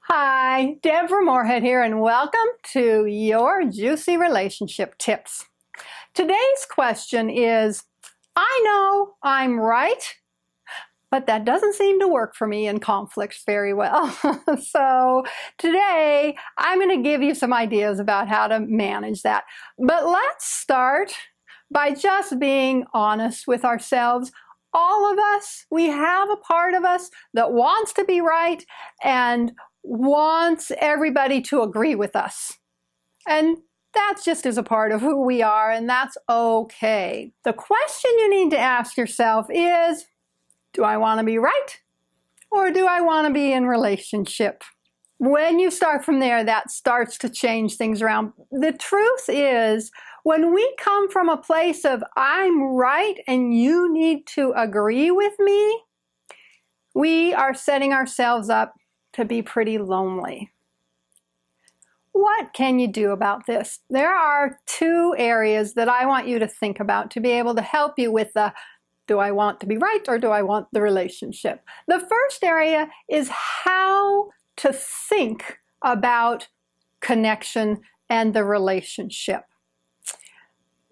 Hi, Deborah Moorhead here, and welcome to your Juicy Relationship Tips. Today's question is, I know I'm right, but that doesn't seem to work for me in conflicts very well. So today, I'm going to give you some ideas about how to manage that. But let's start by just being honest with ourselves. All of us, we have a part of us that wants to be right and wants everybody to agree with us. And that's just as a part of who we are, and that's okay. The question you need to ask yourself is, do I want to be right? Or do I want to be in relationship? When you start from there, that starts to change things around. The truth is, when we come from a place of I'm right and you need to agree with me, we are setting ourselves up to be pretty lonely. What can you do about this? There are two areas that I want you to think about to be able to help you with the do I want to be right or do I want the relationship? The first area is how to think about connection and the relationship.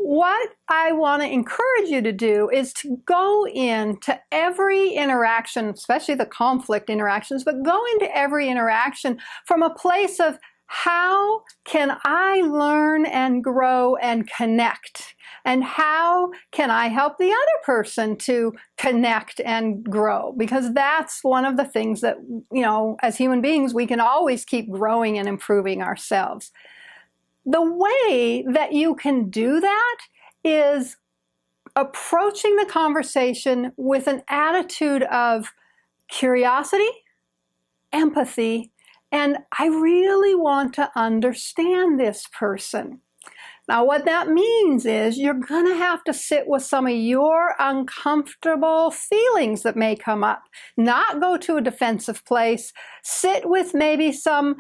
What I want to encourage you to do is to go into every interaction, especially the conflict interactions, but go into every interaction from a place of how can I learn and grow and connect? And how can I help the other person to connect and grow? Because that's one of the things that, as human beings, we can always keep growing and improving ourselves. The way that you can do that is approaching the conversation with an attitude of curiosity, empathy, and I really want to understand this person. Now, what that means is you're going to have to sit with some of your uncomfortable feelings that may come up. Not go to a defensive place. Sit with maybe some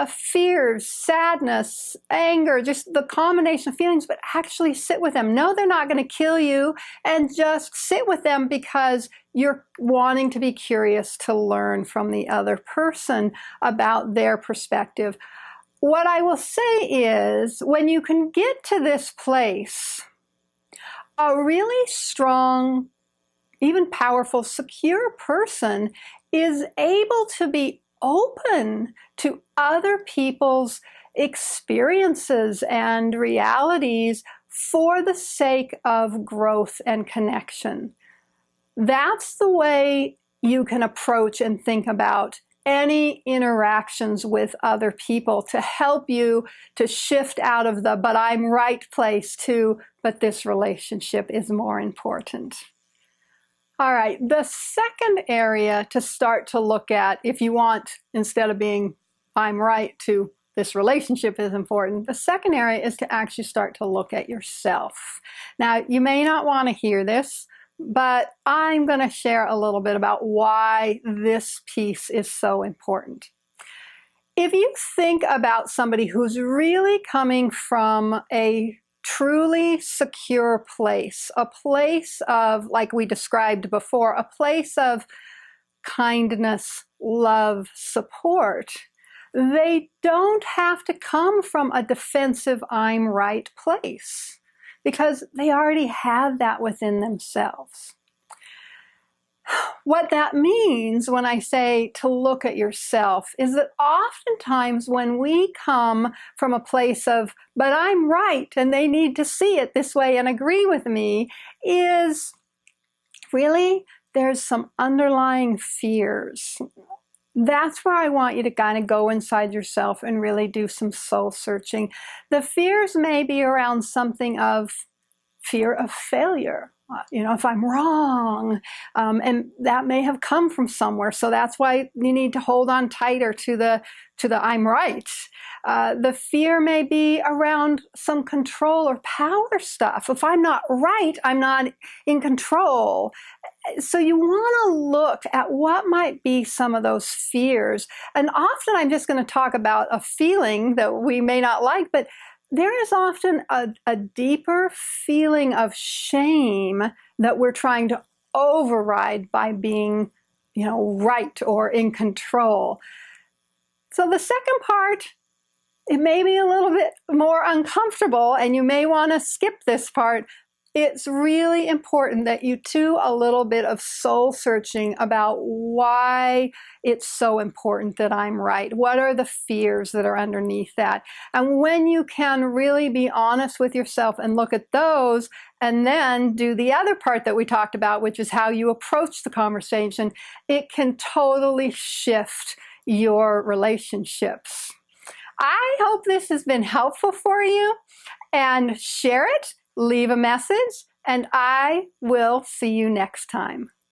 fears, sadness, anger, just the combination of feelings, but actually sit with them. No, they're not going to kill you, and just sit with them because you're wanting to be curious to learn from the other person about their perspective. What I will say is, when you can get to this place, a really strong, even powerful, secure person is able to be open to other people's experiences and realities for the sake of growth and connection. That's the way you can approach and think about any interactions with other people to help you to shift out of the but I'm right place to but this relationship is more important. All right, the second area to start to look at, if you want, instead of being I'm right to this relationship is important, the second area is to actually start to look at yourself. Now, you may not want to hear this, but I'm going to share a little bit about why this piece is so important. If you think about somebody who's really coming from a truly secure place, a place of, like we described before, a place of kindness, love, support, they don't have to come from a defensive I'm right place, because they already have that within themselves. What that means when I say to look at yourself is that oftentimes when we come from a place of, but I'm right and they need to see it this way and agree with me, is really there's some underlying fears. That's where I want you to kind of go inside yourself and really do some soul searching. The fears may be around something of fear of failure. If I'm wrong, and that may have come from somewhere. So that's why you need to hold on tighter to the I'm right. The fear may be around some control or power stuff. If I'm not right, I'm not in control. So you want to look at what might be some of those fears. And often I'm just going to talk about a feeling that we may not like, but there is often a deeper feeling of shame that we're trying to override by being, right or in control. So the second part, it may be a little bit more uncomfortable and you may want to skip this part. It's really important that you do a little bit of soul searching about why it's so important that I'm right. What are the fears that are underneath that? And when you can really be honest with yourself and look at those, and then do the other part that we talked about, which is how you approach the conversation, it can totally shift your relationships. I hope this has been helpful for you, and share it, leave a message, and I will see you next time.